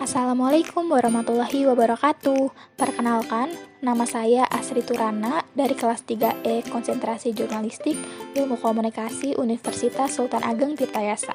Assalamualaikum warahmatullahi wabarakatuh. Perkenalkan, nama saya Asri Turana dari kelas 3E Konsentrasi Jurnalistik Ilmu Komunikasi Universitas Sultan Ageng Tirtayasa.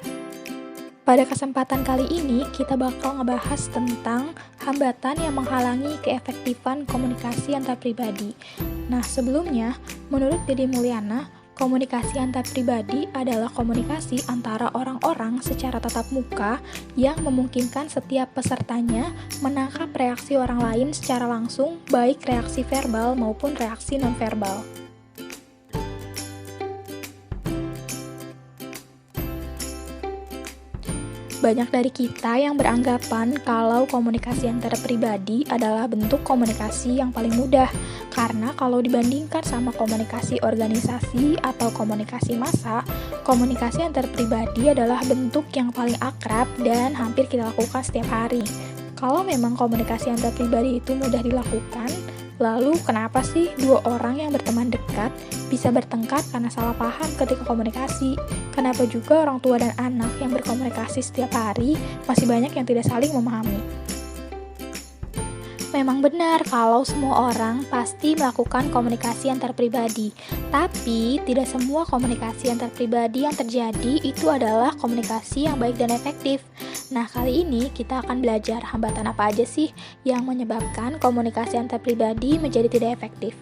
Pada kesempatan kali ini, kita bakal ngebahas tentang hambatan yang menghalangi keefektifan komunikasi antar pribadi. Nah, sebelumnya, menurut Dede Mulyana, komunikasi antar pribadi adalah komunikasi antara orang-orang secara tatap muka yang memungkinkan setiap pesertanya menangkap reaksi orang lain secara langsung, baik reaksi verbal maupun reaksi nonverbal. Banyak dari kita yang beranggapan kalau komunikasi antara pribadi adalah bentuk komunikasi yang paling mudah, karena kalau dibandingkan sama komunikasi organisasi atau komunikasi massa, komunikasi antar pribadi adalah bentuk yang paling akrab dan hampir kita lakukan setiap hari. Kalau memang komunikasi antar pribadi itu mudah dilakukan, lalu kenapa sih dua orang yang berteman dekat bisa bertengkar karena salah paham ketika komunikasi? Kenapa juga orang tua dan anak yang berkomunikasi setiap hari masih banyak yang tidak saling memahami? Memang benar kalau semua orang pasti melakukan komunikasi antar pribadi, tapi tidak semua komunikasi antar pribadi yang terjadi itu adalah komunikasi yang baik dan efektif. Nah, kali ini kita akan belajar hambatan apa aja sih yang menyebabkan komunikasi antar pribadi menjadi tidak efektif.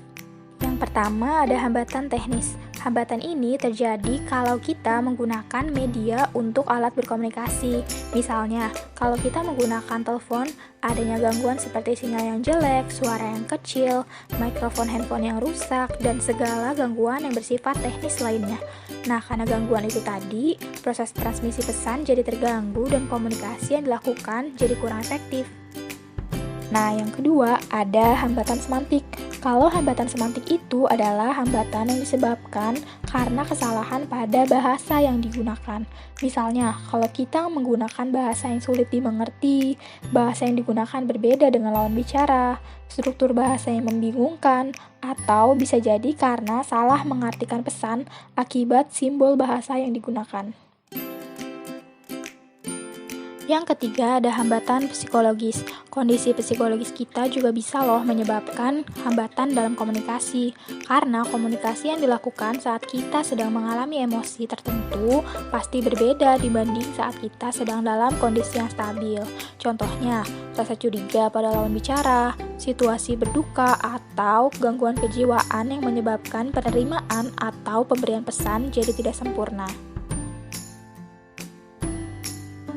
Yang pertama ada hambatan teknis. Hambatan ini terjadi kalau kita menggunakan media untuk alat berkomunikasi. Misalnya, kalau kita menggunakan telepon, adanya gangguan seperti sinyal yang jelek, suara yang kecil, mikrofon handphone yang rusak, dan segala gangguan yang bersifat teknis lainnya. Nah, karena gangguan itu tadi, proses transmisi pesan jadi terganggu dan komunikasi yang dilakukan jadi kurang efektif. Nah, yang kedua ada hambatan semantik. Kalau hambatan semantik itu adalah hambatan yang disebabkan karena kesalahan pada bahasa yang digunakan. Misalnya, kalau kita menggunakan bahasa yang sulit dimengerti, bahasa yang digunakan berbeda dengan lawan bicara, struktur bahasa yang membingungkan, atau bisa jadi karena salah mengartikan pesan akibat simbol bahasa yang digunakan. Yang ketiga ada hambatan psikologis. Kondisi psikologis kita juga bisa menyebabkan hambatan dalam komunikasi. Karena komunikasi yang dilakukan saat kita sedang mengalami emosi tertentu pasti berbeda dibanding saat kita sedang dalam kondisi yang stabil. Contohnya, rasa curiga pada lawan bicara, situasi berduka, atau gangguan kejiwaan yang menyebabkan penerimaan atau pemberian pesan jadi tidak sempurna.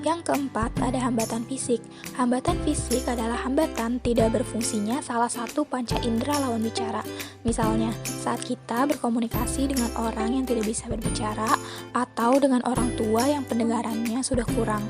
Yang keempat, ada hambatan fisik. Hambatan fisik adalah hambatan tidak berfungsinya salah satu panca indera lawan bicara. Misalnya, saat kita berkomunikasi dengan orang yang tidak bisa berbicara atau dengan orang tua yang pendengarannya sudah kurang.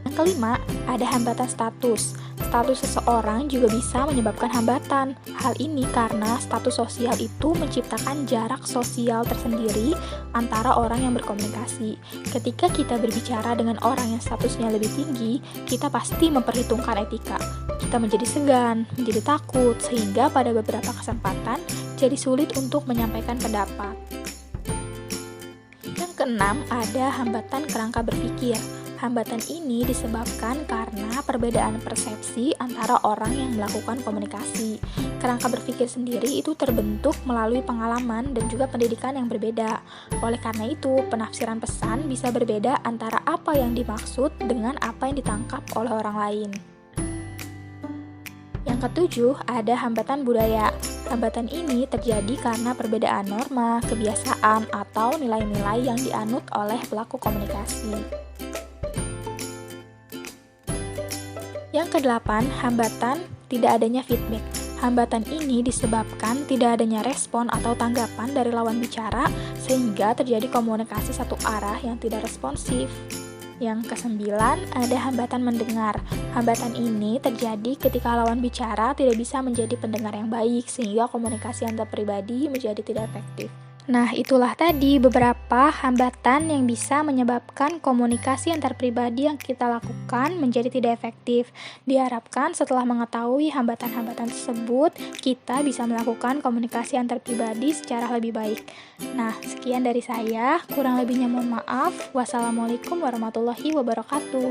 Yang kelima, ada hambatan status. Status seseorang juga bisa menyebabkan hambatan. Hal ini karena status sosial itu menciptakan jarak sosial tersendiri antara orang yang berkomunikasi. Ketika kita berbicara dengan orang yang statusnya lebih tinggi, kita pasti memperhitungkan etika. Kita menjadi segan, menjadi takut, sehingga pada beberapa kesempatan jadi sulit untuk menyampaikan pendapat. Yang keenam, ada hambatan kerangka berpikir. Hambatan ini disebabkan karena perbedaan persepsi antara orang yang melakukan komunikasi. Kerangka berpikir sendiri itu terbentuk melalui pengalaman dan juga pendidikan yang berbeda. Oleh karena itu, penafsiran pesan bisa berbeda antara apa yang dimaksud dengan apa yang ditangkap oleh orang lain. Yang ketujuh, ada hambatan budaya. Hambatan ini terjadi karena perbedaan norma, kebiasaan, atau nilai-nilai yang dianut oleh pelaku komunikasi. Yang kedelapan, hambatan tidak adanya feedback. Hambatan ini disebabkan tidak adanya respon atau tanggapan dari lawan bicara sehingga terjadi komunikasi satu arah yang tidak responsif. Yang kesembilan, ada hambatan mendengar. Hambatan ini terjadi ketika lawan bicara tidak bisa menjadi pendengar yang baik sehingga komunikasi antar pribadi menjadi tidak efektif. Nah, itulah tadi beberapa hambatan yang bisa menyebabkan komunikasi antar pribadi yang kita lakukan menjadi tidak efektif. Diharapkan setelah mengetahui hambatan-hambatan tersebut, kita bisa melakukan komunikasi antar pribadi secara lebih baik. Nah, sekian dari saya. Kurang lebihnya mohon maaf. Wassalamualaikum warahmatullahi wabarakatuh.